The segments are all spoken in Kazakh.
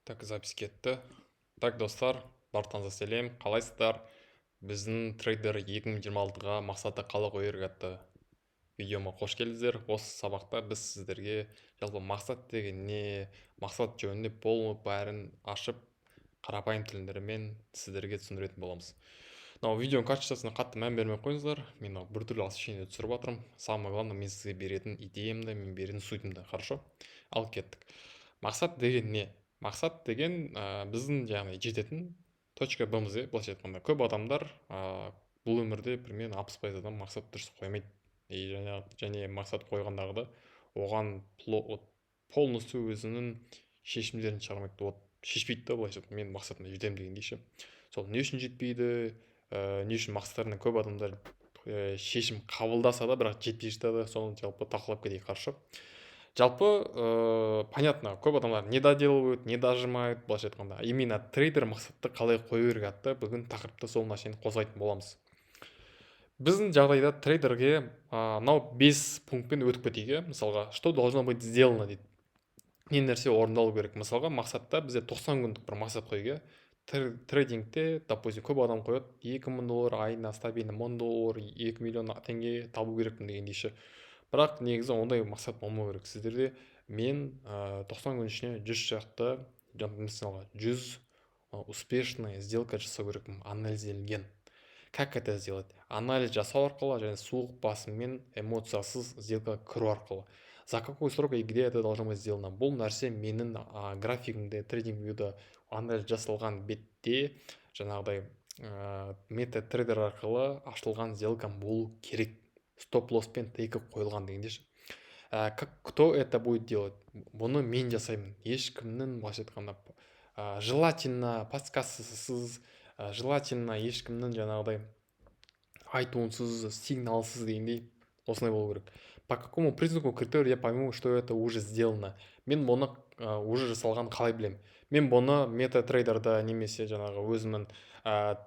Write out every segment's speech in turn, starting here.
Так, запись кетті. Так, достар, барлықтарыңызға сәлем, қалайсыздар? Біздің трейдер 2026-ға мақсаты қалай қою керек атты видеома қош келдіңіздер. Осы сабақта біз сіздерге жалпы мақсат деген не, мақсат жөнінде болып бәрін ашып, қарапайым тілдермен сіздерге түсіндіретін боламыз. Мынау видеоның качествосына қатты мән бермей қойыңыздар. Мен біртүрлі освещение түсіріп жатырмын. Самое главное, мен сізге беретін идеямды, мен беретін сутімді. Хорошо? Ал кеттік. Мақсат деген не? Мақсат деген біздің яғни жететін точка б-міз, былайша айтқанда көп адамдар бұл өмірде примерно 60% адам мақсат дұрыс қоймайды. Және мақсат қойғандағыда оған полностью өзінің шешімдерін шығармайды. Шешпейді да, былайша айтқанда мен мақсатыма жетемін дегендей ше. Сол не үшін жетпейді, не үшін мақсаттарына көп адамдар шешім қабылдаса да бірақ жетпей жатады, соны жалпы талқылап кетейік. Хорошо? Жалпы понятно, көп адамдар не доделывают, не дожимают, былайша айтқанда. Именно трейдер мақсатты қалай қою керек атты бүгін тақырыпты сол нәрсені қозғайтын боламыз. Біздің жағдайда трейдерге мынау 5 пунктпен өтіп кетейік. Мысалға, что должно быть сделано дейді. Не нәрсе орындалу керек. Мысалға, мақсатта бізде 90 күндік бір мақсат қойып, трейдингте, допустим, көп адам қояды, $2000 айына стабильно $1000, 2 миллион теңге табу керекпін дегендей ше. Бірақ негізі ондай мақсат болмау керек. Сіздерде мен 90 күн ішіне 100 шақты, мысалға 100 успешная сделка жасау керекпін, анализделген. Как это сделать? Анализ жасау арқылы және суық басыммен эмоциясыз сделка кіру арқылы. За какой срок и где это должно быть сделано? Бұл нәрсе менің графигімде, трейдинг вьюда анализ жасалған бетте жаңағыдай метатрейдер арқылы ашылған сделкам болу керек. Стоп-лосспен тейкі қойылған дегенде. Кто это будет делать? Бұны мен жасаймын. Ешкімнің, былайша айтқанда, желательно подсказкасыз, желательно ешкімнің жаңағыдай айтуынсыз, сигналсыз дегендей осындай болу керек. По какому признаку критерию я пойму, что это уже сделано? Мен бұны уже жасалған қалай білем? Мен бұны метатрейдерда немесе жаңағы өзімнің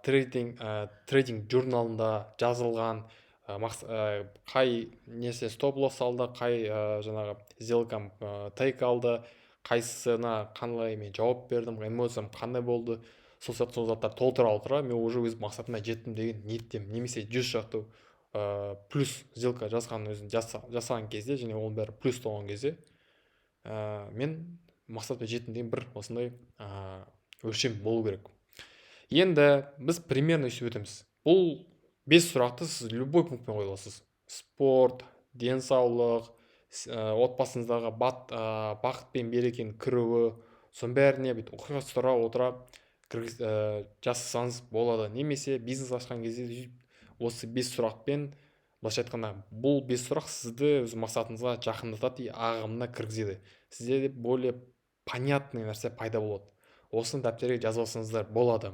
трейдинг журналында жазылған, қай несе стоп-лосс алды, қай жаңағы сделкам тейк алды, қайсысына қандай мен жауап бердім, эмоциям қандай болды, сол заттар толтыра отыра мен уже өз мақсатыма жеттім деген ниеттемін. Немесе 100 шақты плюс сделка жасаған кезде және ол бәрі плюс толған кезде мен мақсатыма жеттім деген бір осындай өлшем болу керек. Енді біз примерно өйтіп өтеміз. Бұл 5 сұрақты сіз любой пунктпен қоя аласыз. Спорт, денсаулық, отбасыңыздағы бақыт пен берекенің кіруі, соның бәріне бүйтіп ұқсастыра отыра жасасаңыз болады. Немесе бизнес ашқан кезде осы 5 сұрақпен, былайша айтқанда, бұл 5 сұрақ сізді өз мақсатыңызға жақындатады, ағымына кіргізеді. Сізде более понятный нәрсе пайда болады. Осыны дәптерге жазып алсаңыздар болады.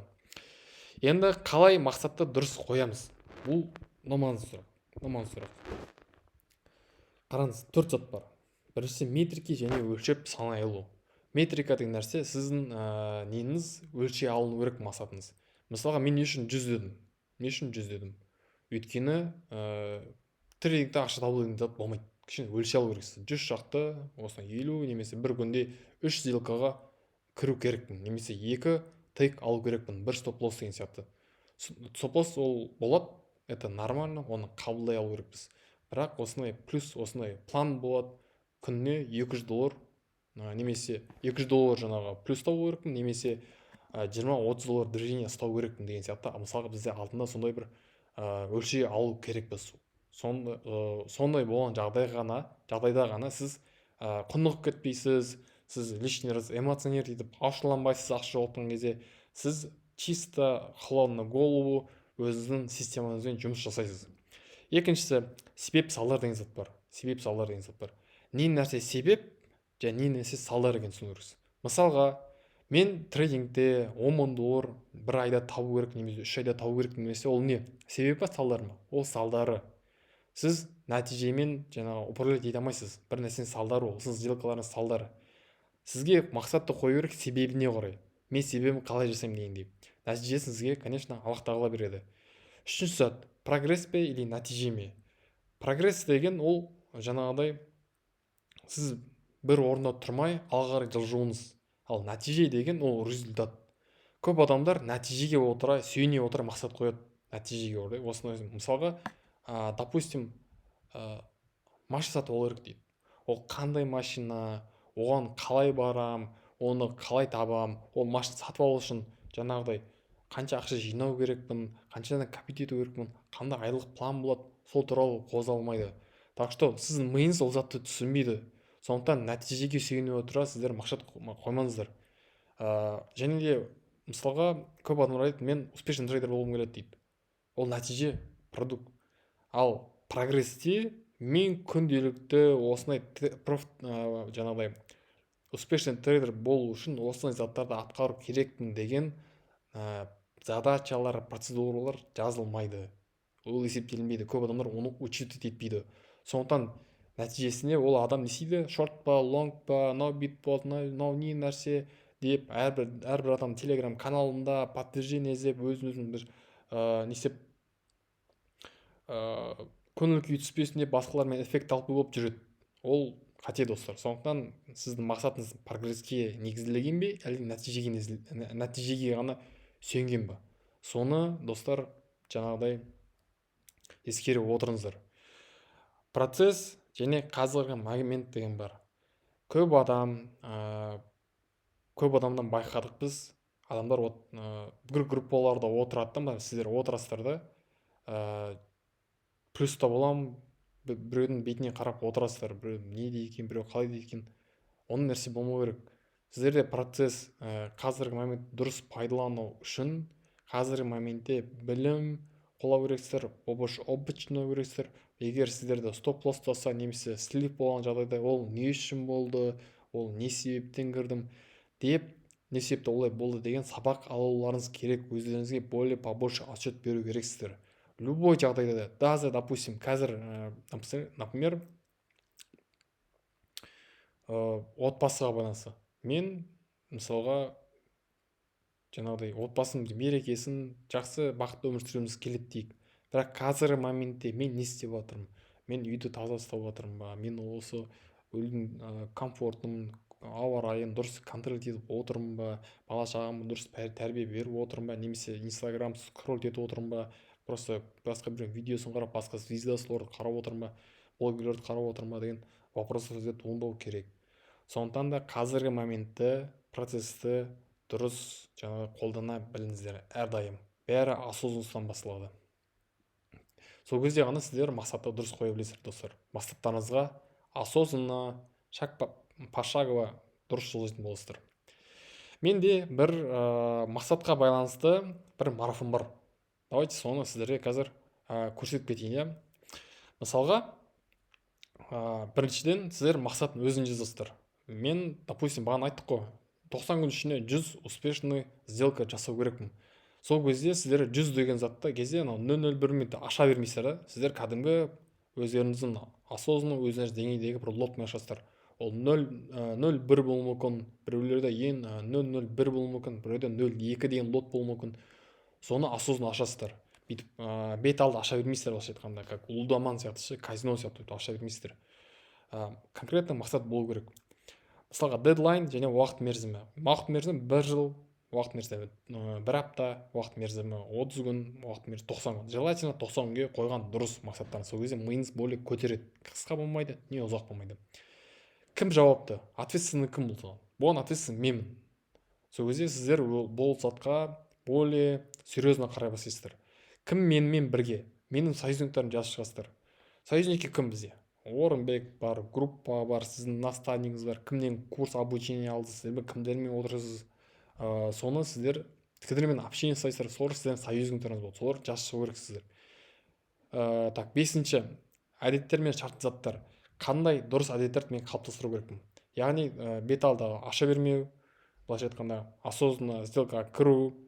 Енді қалай мақсатты дұрыс қоямыз? Бұл маңызды сұрақ. Қараңыз, 4 зат бар. Бірінші метрики және өлшеп санай алу. Метрика деген нәрсе сіздің неңіз өлшей алыну керек мақсатыңыз. Мысалға, мен не үшін 100 дедім? Не үшін 100 дедім? Өйткені трейдингте ақша табу деген зат болмайды. Кішкене өлшей алу керексіз. 100 шақты, осыны 50 немесе бір күнде 3 сделкаға кіру керекпін. Немесе 2 тейк алу керекпін. 1 стоп-лосс деген сияқты. Стоп-лосс ол болады, это нормально, оны қабылдай алу керекпіз. Бірақ осындай плюс, осындай план болады. Күніне $200 немесе $200 жаңағы плюс табу керекпін, немесе $20-30 движение ұстау керекпін деген сияқты. Мысалға бізде алдында сондай бір өлшей алу керекпіз. Сондай болған жағдайда ғана сіз құнығып кетпейсіз, сіз лишний раз эмоционер етіп ашуланбайсыз ақша жоғалтқан кезде. Сіз чисто хладно голову өзіңіздің системаңызбен жұмыс жасайсыз. Екіншісі, себеп салдар деген зат бар. Не нәрсе себеп және не нәрсе салдар деген түсіну керексіз. Мысалға, мен трейдингте $10,000 бір айда табу керек, немесе 3 айда табу керек немесе ол не? Себеп па, салдар ма? Ол салдары. Сіз нәтижемен жаңағы управлять ете алмайсыз. Бір нәрсенің салдары ол, сіз сделкаларыңыз салдары. Сізге мақсатты қою керек себебіне қарай. Мен себебін қалай жасаймын дегендей. Нәтижесін сізге, конечно, Аллах тағала береді. Үшінші зат, прогресс пе или нәтиже ме? Прогресс деген ол жаңағыдай сіз бір орында тұрмай алға қарай жылжуыңыз. Ал нәтиже деген ол результат. Көп адамдар нәтижеге отыра, сүйене отыра мақсат қояды нәтижеге орай. Осыны мысалға, допустим, машина сатып алу керек дейді. Ол қандай машина, оған қалай барам, оны қалай табам, ол машина сатып алу үшін жаңағыдай қанша ақша жинау керекпін, қаншадан копить ету керекпін, қандай айлық план болады, сол туралы қозғалмайды. Так что сіздің миыңыз ол затты түсінбейді. Сондықтан нәтижеге сүйене отыра сіздер мақсат қоймаңыздар. Және де мысалға көп адамдар айтады, мен успешный трейдер болғым келеді дейді. Ол нәтиже, продукт. Ал прогрессте мен күнделікті осындай жаңағыдай успешный трейдер болу үшін осындай заттарды атқару керекпін деген задачалар, процедуралар жазылмайды. Ол есептелінбейді. Көп адамдар оны учитывать етпейді. Сондықтан нәтижесінде ол адам не істейді? Шорт па, лонг па, no bit bot, no не нәрсе деп әрбір адам телеграм каналында подтверждение іздеп өзін бір не істеп көңіл күй түспесін деп басқалармен эффект алып болып жүреді. Ол қате, достар. Сондықтан сіздің мақсатыңыз прогресске негізделген бе, әлде нәтижеге ғана сүйенген ба? Соны, достар, жаңағыдай ескере отырыңыздар. Процесс және қазіргі момент деген бар. Көп адамдан байқадық біз, адамдар группаларда отырады, сіздер отырасыздар да, плюста болам, біреудің бетіне қарап отырасыздар, біреу не дейді екен, біреу қалай дейді екен. Оның нәрсе болмау керек. Сіздерде процесс қазіргі момент дұрыс пайдалану үшін қазіргі моментте білім қолау керексіздер, опыт жинау керексіздер. Егер сіздерде стоп-лосс тастаса, немесе слип болған жағдайда, ол не үшін болды, ол не себептен кірдім деп, не себепті олай болды деген сабақ алуларыңыз керек. Өздеріңізге более побольше отчет беру керексіздер. Любой жағдайда, даже, допустим, қазір, например, отбасыға байланысты. Мен, мысалға, жаңағыдай отбасым мерекесін жақсы бақытты өмір сүреміз келеді дейік. Бірақ қазіргі моментте мен не істеп жатырмын? Мен үйді таза ұстап жатырмын ба? Мен осы үйдің комфортын, ауа райын дұрыс контроль етіп отырмын ба? Бала шағамды дұрыс тәрбие беріп отырмын ба? Немесе инстаграм скролл етіп отырмын ба? Просто басқа бір видеосын қарап, басқа звездаларды қарап отырмын ба? Блогерлерді қарап отырмын ба деген вопростар сізде туындау керек. Сондықтан да қазіргі моментті, процессті дұрыс қолдана біліңіздер әрдайым. Бәрі осознанностьтан басталады. Сол кезде ғана сіздер мақсатты дұрыс қоя білесіздер, достар. Мақсаттарыңызға осознанно, пошагово дұрыс жылжитын боласыздар. Менде бір мақсатқа байланысты бір марафон бар. Давайте соны сіздерге қазір көрсетіп кетейін. Мысалға, біріншіден сіздер мақсаттың өзін жазасыздар. Мен, допустим, бағана айттық қой, 90 күн ішінде 100 успешный сделка жасау керекпін. Сол кезде сіздер 100 деген затты кезде 001 минутта аша бермейсіздер да. Сіздер кәдімгі өздеріңіздің осознанно өзіңіз деңгейдегі бір лотмен ашасыздар. Ол 0,01 болуы мүмкін, біреулерде 0,01 болуы мүмкін, біреуде 0,2 деген лот болуы мүмкін. Соны осознанно ашасыздар. Бүйтіп бет алды аша бермейсіздер, былайша айтқанда, как лудоман сияқты, казино сияқты аша бермейсіздер. Конкретно мақсат болу керек. Мысалға, дедлайн және уақыт мерзімі. Уақыт мерзімі 1 жыл, уақыт мерзімі 1 апта, уақыт мерзімі 30 күн, уақыт мерзімі 90 күн. Желательно 90 күнге қойған дұрыс мақсаттарын. Сол кезде миыңыз более көтереді. Қысқа болмайды, не ұзақ болмайды. Кім жауапты? Ответственный кім болды? Бұған ответственный менмін. Сол кезде сіздер бұл затқа более серьезно қарай бастайсыздар. Кім менімен бірге? Менің союзниктарым жазып шығасыздар. Союзники кім бізде? Орынбек бар, группа бар, сіздің наставнигіңіз бар, кімнен курс обучение алдыңыз, кімдермен отырсыз, соны сіздер кімдермен общение жасайсыздар, солар сіздердің союзниктарыңыз болды, солар жазып шығу керексіздер. Так, 5-ші, әдеттер мен шартты заттар. Қандай дұрыс әдеттерді мен қалыптастыру керекпін? Яғни бет алды аша бермеу, былайша айтқанда осознанно сделкаға кіру,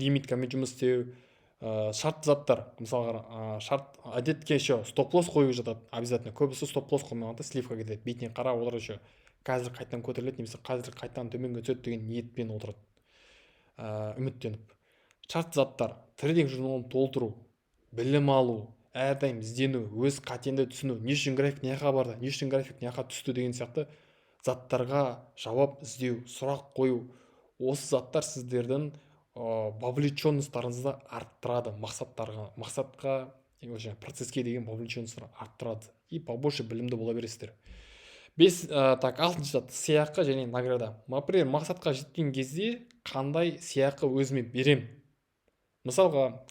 лимиткамен жұмыс істеу, шарт заттар, мысалға, шарт әдетке еще стоп-лосс қою жатады, обязательно. Көбісі стоп-лосс қоймағанда сливқа кетеді, бетіне қарап отырады, еще қазір қайтадан көтеріледі, немесе қазір қайтадан төменге түседі деген ниетпен отырады, үміттеніп. Шарт заттар, трейдинг журналын толтыру, білім алу, әрдайым іздену, өз қатеңді түсіну, не үшін график не жаққа барды, не үшін график не жаққа түсті деген сияқты заттарға жауап іздеу, сұрақ қою, осы заттар сіздердің вовлеченностьтарыңызды арттырады, мақсатқа процесске деген вовлеченностьты арттырады и побольше білімді бола бересіздер. Алтыншы зат сыйақы және награда. Например, мақсатқа жеткен кезде қандай сыйақы өзіме берем. Мысалға,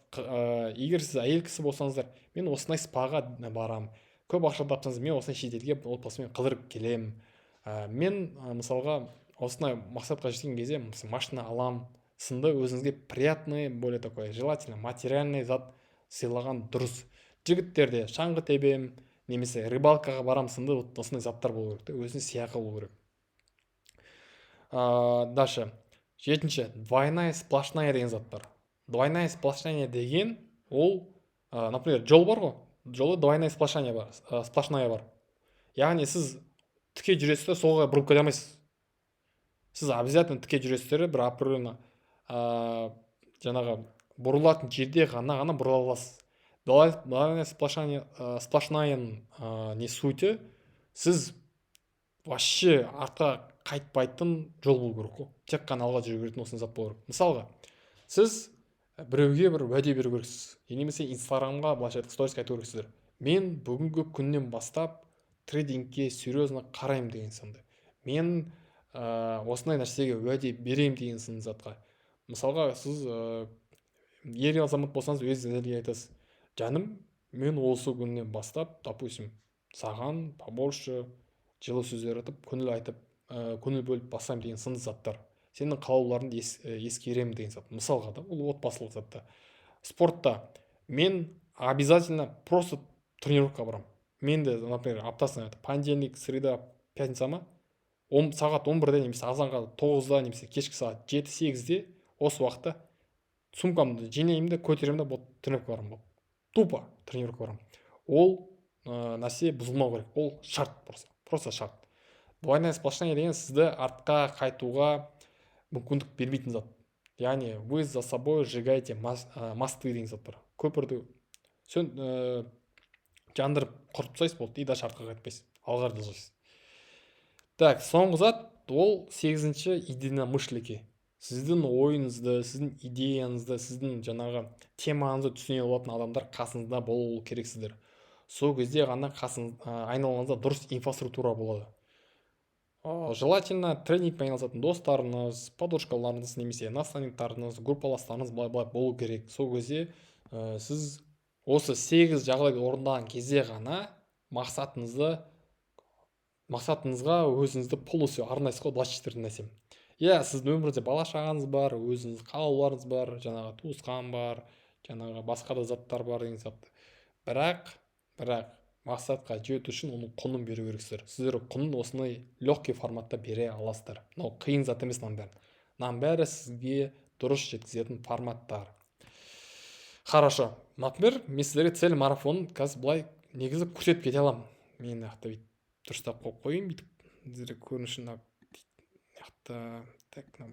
егер сіз әйел кісі болсаңыздар, мен осындай спаға барам, көп ақша тапсаңыз, мен осындай шетелге отбасымен қыдырып келем. Мен мысалға осындай мақсатқа жеткен кезде машина алам, сынды өзіңізге приятный, более такой желательно материальный зат сыйлаған дұрыс. Жігіттерде шаңғы тебем, немесе рыбалкаға барам сынды осындай заттар болу керек, өзіне сыйақы болу керек. Дальше, жетінші, двойная сплошная деген заттар. Двойная сплошная деген ол, например, жол бар ғой, жолы двойная сплошная бар. Яғни сіз тіке жүресіздер, солға бұрылып кете алмайсыз. Сіз обязательно тіке жүресіздер, бір определенно жаңағы бұрылатын жерде ғана бұрыла аласыз. Двойная сплошная не сути, сіз вообще артқа қайтпайтын жол болу керек қой. Тек қана алға жүре беретін осындай зат болу керек. Мысалға, сіз біреуге бір уәде беру керексіз, немесе инстаграмға былайша сториске айту керексіздер. Мен бүгінгі күннен бастап трейдингке серьезно қараймын деген сынды. Мен осындай нәрсеге уәде берем деген сынды затқа. Мысалға, сіз ер азамат болсаңыз, өзіңізге айтасыз: жаным, мен осы күннен бастап, допустим, саған побольше жылы сөздер айтып, көңіл бөліп басам деген сынды заттар. Сенің қалауларыңды ескерем деген зат. Мысалға да, ол отбасылық затта. Спортта мен обязательно просто тренировка барам. Мен де, например, аптасына понедельник, среда, пятница ма, сағат 11-де немесе азанға 9-да немесе кешкі сағат 7-8-де осы уақытта сумкамды жинаймын да көтеремін да тренировка барам. Тупо тренировка барам. Ол нәрсе бұзылмау керек. Ол шарт просто шарт. Двойная сплошная деген сізді артқа қайтуға мүмкіндік бермейтін зат. Яғни вы за собой сжигаете мосты деген зат бар. Көпірді жандырып құрып тастайсыз, болды, и даже артқа қайтпайсыз, алға жылжисыз. Так, соңғы зат, ол 8-ші единомышленники. Сіздің ойыңызды, сіздің идеяңызды, сіздің жаңағы темаңызды түсіне алатын адамдар қасыңызда болу керексіздер. Сол кезде ғана айналаңызда дұрыс инфраструктура болады. Желательно тренингпен айналысатын достарыңыз, подружкаларыңыз, немесе наставниктарыңыз, группаластарыңыз былай болу керек. Сол кезде сіз осы 8 жағдайды орындаған кезде ғана мақсатыңызға өзіңізді полностью арнайсыз ғой, 24 нәрсем. Сіздің өміріңізде бала шағаңыз бар, өзіңіз қалауларыңыз бар, жаңағы туысқан бар, жаңағы басқа да заттар бар деген сияқты. Бірақ мақсатқа жету үшін оның құнын беру керексіздер. Сіздер құнын осындай легкий форматта бере аласыздар. Мынау қиын зат емес нан бәрі. Нан бәрі сізге дұрыс жеткізетін форматтар. Хорошо. Например, мен сіздерге цель марафонын қазір былай негізі көрсетіп кете аламын. Мен дұрыстап қойып қойын, бүйтіп сіздерге көрінішін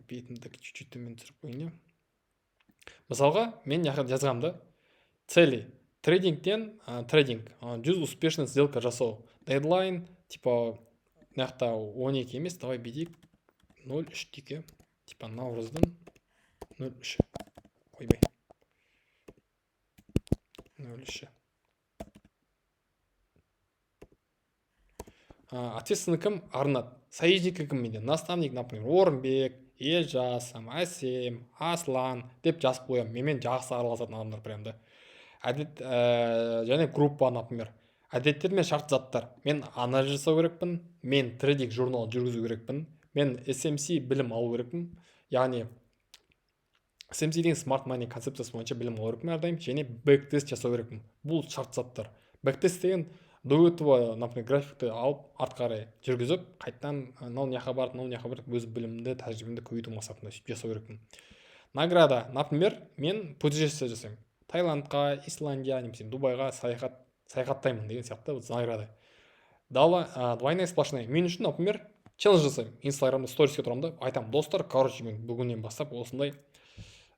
бетімді чуть-чуть төмен түсіріп қойын. Мысалға, мен жазғамды цели трейдинг 100 успешный сделка жасау. Дедлайн, типа, 12 емес, давай бедейік 0,3 деке, типа, наурыздың 0,3. Ойбай. 0,3. Ответственный кім? Арнат. Союзники кім менде? Наставник, например, Орынбек, Елжасым, Әсем, Аслан деп жазып қоям. Менімен жақсы араласатын адамдар прям да. Және группа, например. Әдеттер мен шарт заттар. Мен анализ жасау керекпін, мен трейдинг журнал жүргізу керекпін, мен SMC білім алу керекпін. Яғни SMC деген Smart Money концепциясы бойынша білім алу керекпін әрдайым, және бэктест жасау керекпін. Бұл шарт заттар. Бэктест деген до этого, например, графикті алып, артқа қарай жүргізіп, қайттан мынау мыняққа барып, өз білімімді, тәжірибемді көбейту мақсатында сөйтіп жасау керекпін. Награда, например, мен путешествие жасаймын. Таиландқа, Исландия, немесе Дубайға саяхаттаймын деген сияқты награда. Двойная сплошная. Мен үшін, например, челлендж жасаймын. Инстаграмда сториске тұрамын да, айтамын: достар, короче, мен бүгіннен бастап осындай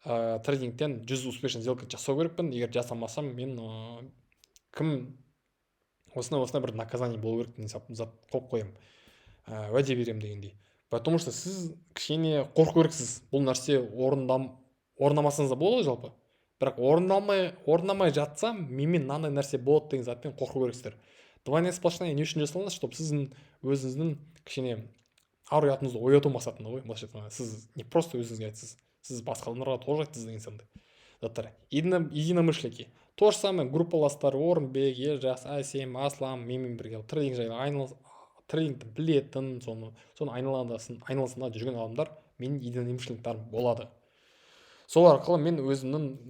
трейдингтен 100 успешный сделка жасау керекпін. Егер жасамасам, мен кім осындай бір наказание болу керек деген зат қойып қоямын. уәде беремін дегендей. Потому что сіз кішкене қорқу керексіз. Бұл нәрсе орындамасаңыз да болады ғой жалпы. Бірақ орындамай жатсам, менімен мынандай нәрсе болады деген затпен қорқу керексіздер. Двойная сплошная не үшін жасалынады, чтобы сіздің өзіңіздің кішкене ар ұятыңызды ояту мақсатында ғой. Былайша айтқанда, сіз не просто өзіңізге айтсыз, сіз басқа адамдарға тоже айтсыз деген сынды заттар. Единомышленники. То же самое группаластар Орынбек, Елжас, Әсем, Аслан, менімен бірге трейдинг жайлы трейдингті білетін, соны айналасында жүрген адамдар менің единомышленниктарым болады. Сол арқылы мен өзімнің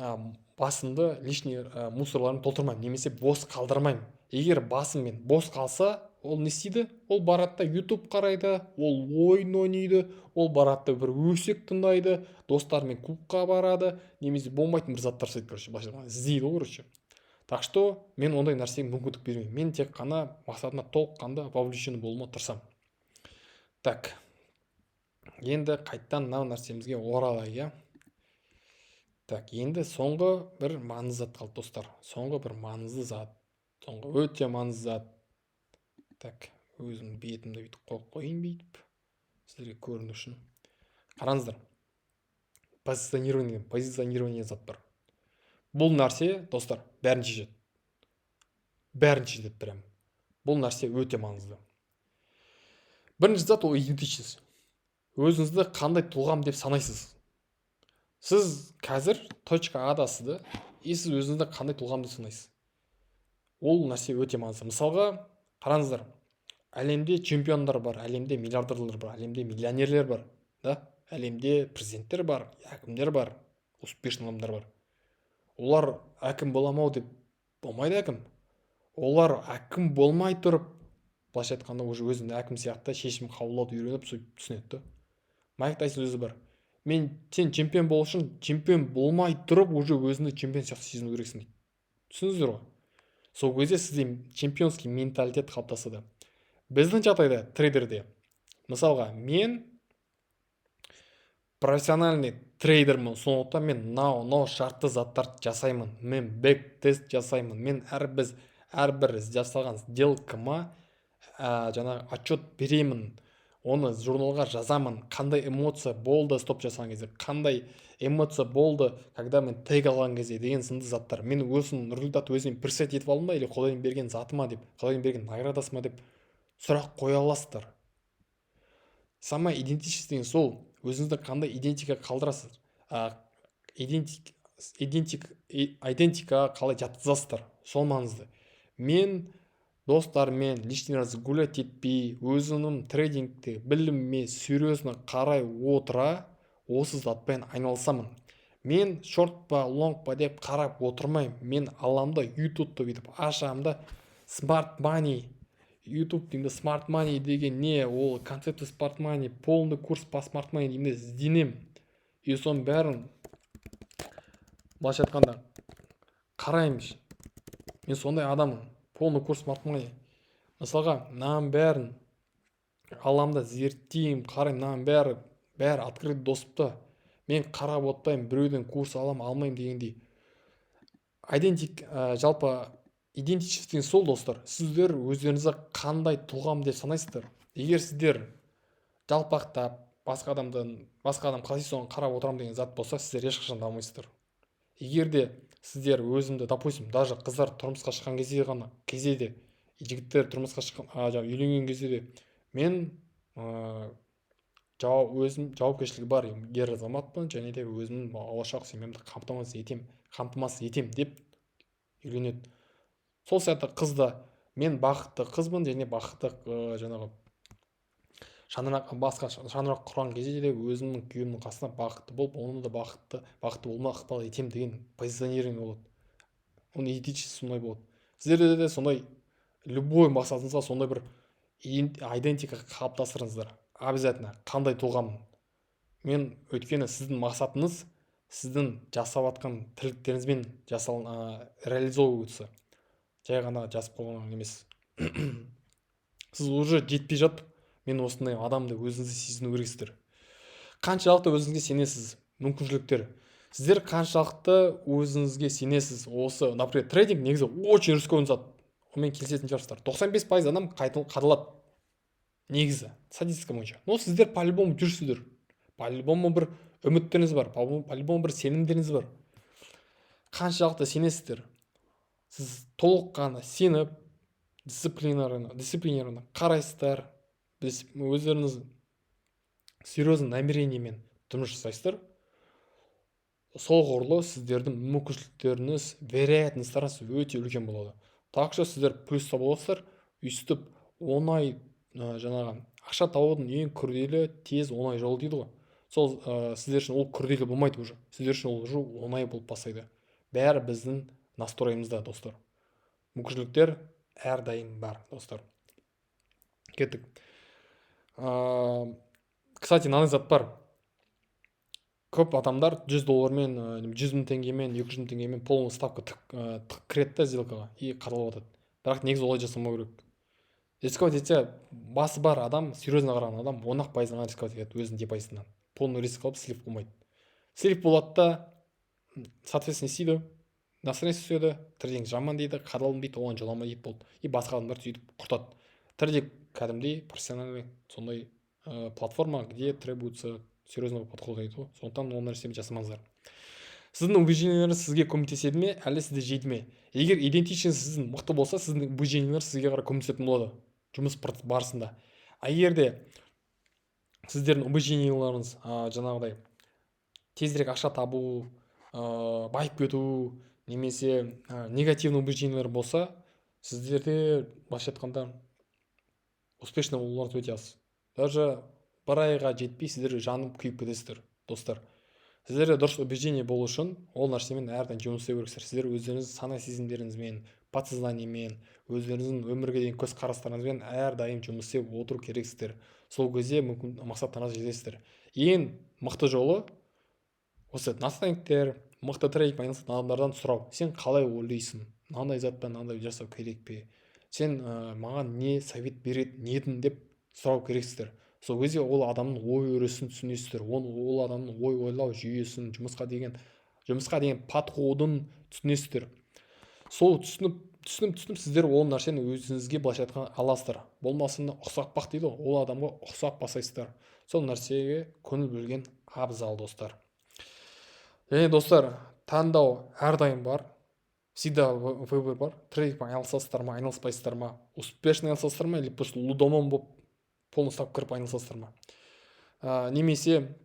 басымды лишний мусорларын толтырмаймын, немесе бос қалдырмаймын. Егер басым мен бос қалса, ол не істейді? Ол барады да YouTube қарайды, ол ойын ойнайды, ол барады бір өсек тыңдайды, достарымен клубқа барады, немесе болмайтын бір заттар істейді, короче, іздейді ғой, короче. Так что мен ондай нәрсеге мүмкіндік бермеймін. Мен тек қана мақсатына толыққанды вовлечен болуыма тырысамын. Так, енді қайттан мынау нәрсемізге оралайық. Так, енді соңғы бір маңызды зат қалды, достар. Соңғы бір маңызды зат. Соңғы өте маңызды зат. Так, өзім бетімді бүйтіп қойып қойын бүйтіп, сіздерге көріну үшін. Қараңыздар. Позиционирование зат бар. Бұл нәрсе, достар, бәрін шешеді. Прям. Бұл нәрсе өте маңызды. Бірінші зат ол идентичность. Өзіңізді қандай тұлғам деп санайсыз. Сіз қазір точка A'дасыз, и сіз өзіңізді қандай тұлғам деп санайсыз. Ол нәрсе өте маңызды. Мысалға, қараңыздар, әлемде чемпиондар бар, әлемде миллиардерлер бар, әлемде миллионерлер бар, да? Әлемде президенттер бар, әкімдер бар, успешный адамдар бар. Олар әкім боламау деп болмайды әкім. Олар әкім болмай тұрып, былайша айтқанда уже өзінің әкім сияқты шешім қабылдауды үйреніп түсінеді. Майк Тайсон өзі бар. Сен чемпион болу үшін чемпион болмай тұрып уже өзіңді чемпион сияқты сезіну керексің дейді. Түсіндіңіздер ғой? Сол кезде сізде чемпионский менталитет қалыптасады. Біздің жағдайда трейдерде, мысалға, мен профессиональный трейдермін, сондықтан мен мынау шартты заттар жасаймын, мен бэк-тест жасаймын, мен әрбір жасалған сделкама жаңағы отчет беремін, оны журналға жазамын, қандай эмоция болды стоп жасаған кезде, қандай эмоция болды, когда мен тег алған кезде деген сынды заттар. Мен өзім результат өзім персет етіп алдым ба, или Құдайдың берген затыма деп, Құдайдың берген наградасыма деп сұрақ қоя аласыздар. Сама идентичность деген сол, өзіңізді қандай идентика қалдырасыз, идентика қалай жатқызасыздар, сол маңызды. Мен достармен лишний раз гулять етпей, өзінің трейдингте білімме серьезно қарай отыра, осы затпен айналысамын. Мен шорт па, лонг па деп қарап отырмаймын. Мен аламда YouTube-ты бүйтіп ашамда Smart Money, YouTube деймді, Smart Money деген не, ол концепті Smart Money, полный курс по Smart Money деймді ізденем. И соның бәрін былайша айтқанда қараймын. Мен сондай адамым. Полный курс Smart Money. Мысалға, мынаның бәрін аламда зерттеймін, қараймын, мынаның бәрі открыт доступта. Мен қарап отпаймын, біреуден курс алмаймын дегендей. Жалпы идентичность деген сол, достар. Сіздер өздеріңізді қандай тұлғам деп санайсыздар. Егер сіздер жалпақтап, басқа адам қалай соны қарап отырам деген зат болса, сіздер ешқашан дамымайсыздар. Егер де сіздер өзімді, допустим, даже қыздар тұрмысқа шыққан кезде де, жігіттер тұрмысқа шыққан, үйленген кезде де, мен өзім жауапкершілігі бар ер азаматпын, және де өзімнің болашақ семьямды қамтамасыз етем деп үйленеді. Сол сияқты қызда мен бақытты қызбын, және бақытты жаңағы басқа шаңырақ құрған кезде де өзімнің күйеуімнің қасына бақытты болып, оны да бақытты болуына ықпал етем деген позиционирование болады. Оның идентичность сондай болады. Сіздерде де сондай любой мақсатыңызға сондай бір идентика қалыптастырыңыздар. Обязательно қандай тұлғамын. Мен өйткені сіздің мақсатыңыз сіздің жасап атқан тірліктеріңізбен реализовываться. Жай ғана жазып қойған емес. Сіз уже жетпей жатып, мен осындай адамды өзіңізді сезіну керексіздер. Қаншалықты өзіңізге сенесіз, мүмкіншіліктер. Сіздер қаншалықты өзіңізге сенесіз. Осы, например, трейдинг негізі очень рискованный зат. Онымен келісетін шығарсыздар. 95% адам қадалады. негізі статистика бойынша. Но сіздер по-любому жүрсіздер, по-любому бір үміттеріңіз бар, по-любому бір сенімдеріңіз бар. Қаншалықты сенесіздер? Сіз толыққанды сеніп дисциплинированно қарайсыздар, өздеріңіз серьезный намерениемен жұмыс жасайсыздар, сол құрлы сіздердің мүмкіншіліктеріңіз, вероятностьтарыңыз өте үлкен болады. Так что сіздер плюста боласыздар. Өйстіп оңай жаңағы ақша табудың ең күрделі, тез, оңай жолы дейді ғой. Сол сіздер үшін ол күрделі болмайды уже. Сіздер үшін ол уже оңай болып бастайды. Бәрі біздің настроимызда, достар. Мүмкіншіліктер әрдайым бар, достар. Кеттік. Кстати, мынандай зат бар. Көп адамдар $100 $100,000 теңгемен, 200,000 теңгемен полный ставка кіреді да сделкаға и қаралып жатады. Бірақ негізі олай жасамау керек. Рисковать етсе, басы бар адам, серьезно қараған адам 10% рисковать етеді өзінің депозитынан. Полный риск алып слив болмайды. Слив болады да, соответственно, істейді, настроение түседі, трейдинг жаман дейді, қадалым дейді, оған жоламай дейді болды. И басқа адамдар сөйтіп құртады. Трейдинг кәдімгідей профессиональный сондай платформа, где требуется серьезного подхода дейді ғой. Сондықтан ол нәрсені жасамаңыздар. Сіздің убеждениелеріңіз сізге көмектеседі ме, әлі сізді жейді ме? Егер идентичность сіздің мықты болса, сіздің убеждениелеріңіз сізге қарай көмектесетін болады жұмыс барысында. А егерде сіздердің убеждениелеріңіз жаңағыдай тезірек ақша табу, байып кету, немесе негативный убеждениелер болса, сіздерде былайша айтқанда успешный болуларыңыз өте аз. Даже бір айға жетпей сіздер жанып күйіп кетесіздер, достар. Сіздерде дұрыс убеждение болу үшін ол нәрсемен әрдайым жұмыс істеу керексіздер. Сіздер өздеріңіз сана сезімдеріңізбен, подсознаниемен, өздеріңіздің өмірге деген көзқарастарыңызбен әрдайым жұмыс істеп отыру керексіздер. Сол кезде мүмкін мақсаттарыңызға жетесіздер. Ең мықты жолы осы наставниктер, мықты трейдингпен айналысатын адамдардан сұрау. Сен қалай ойлайсың? Мынандай затпен мынандай жасау керек пе? Сен маған не совет береді, не едің деп сұрау керексіздер. Сол кезде ол адамның ой өрісін түсінесіздер. Ол адамның ой ойлау жүйесін, жұмысқа деген подходын түсінесіздер. Сол түсініп сіздер ол нәрсені өзіңізге былайша айтқанда аласыздар. Болмасын ұқсап дейді ғой, ол адамға ұқсап басайсыздар. Сол нәрсеге көңіл бөлген абзал, достар. Және достар, таңдау әрдайым бар. Всегда выбор бар. Трейдингпен айналысасыздар ма, айналыспайсыздар ма, успешно айналысасыздар ма, или просто лудоман болып полный ставка кіріп айналысасыздар ма. Немесе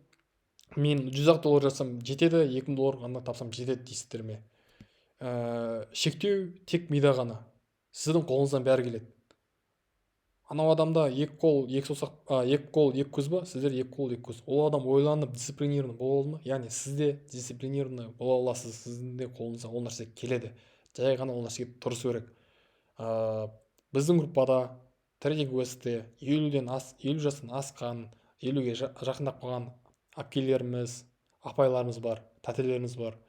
мен $100 жасам жетеді, $2,000 ғана тапсам жетеді дейсіздер ме? Шектеу тек мида ғана. Сіздің қолыңыздан бәрі келеді. Анау адамда екі қол, екі көз ба? Сіздер екі қол, екі көз. Ол адам ойланып, дисциплинированный бола алды ма? Яғни сізде дисциплинированный бола аласыз, сіздің де қолыңыздан ол нәрсе келеді. Жай ғана ол нәрсеге тырысу керек. Біздің группада трейдинг өсті 50 жастан асқан, 50-ге жақындап қалған әпкелеріміз, апайларымыз бар, тәтелеріміз бар,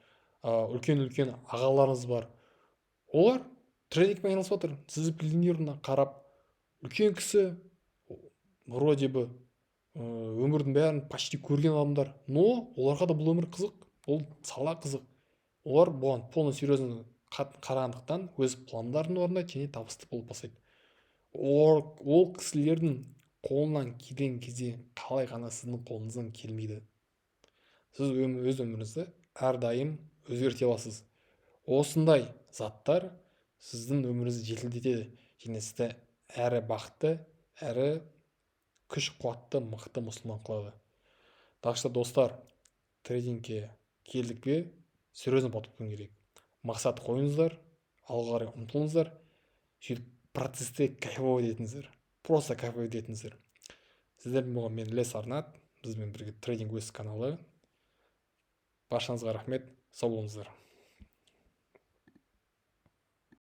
үлкен ағаларымыз бар. Олар трейдингпен айналысып отыр, дисциплинированно қарап, үлкен кісі, вроде бы өмірдің бәрін почти көрген адамдар, но оларға да бұл өмір қызық, ол сала қызық. Олар бұған полный серьезно қарағандықтан өз пландарын орындайды және табысты болып бастайды. Ол кісілердің қолынан келген кезде қалай ғана сіздің қолыңыздан келмейді. Сіз өз өміріңізді әрдайым өзгерте аласыз. Осындай заттар сіздің өміріңізді жетілдетеді және сізді әрі бақытты, әрі күш қуатты, мықты мұсылман қылады. Так что, достар, трейдингке келдік пе, серьезно подходу керек. Мақсат қойыңыздар, алға қарай ұмтылыңыздар, сөйтіп процесте кайфовать етіңіздер. Просто кайфовать етіңіздер. Сіздердің болған мен Ілияс Арнат, бізбен бірге трейдинг өз каналы. Баршаңызға рахмет, сау болыңыздар.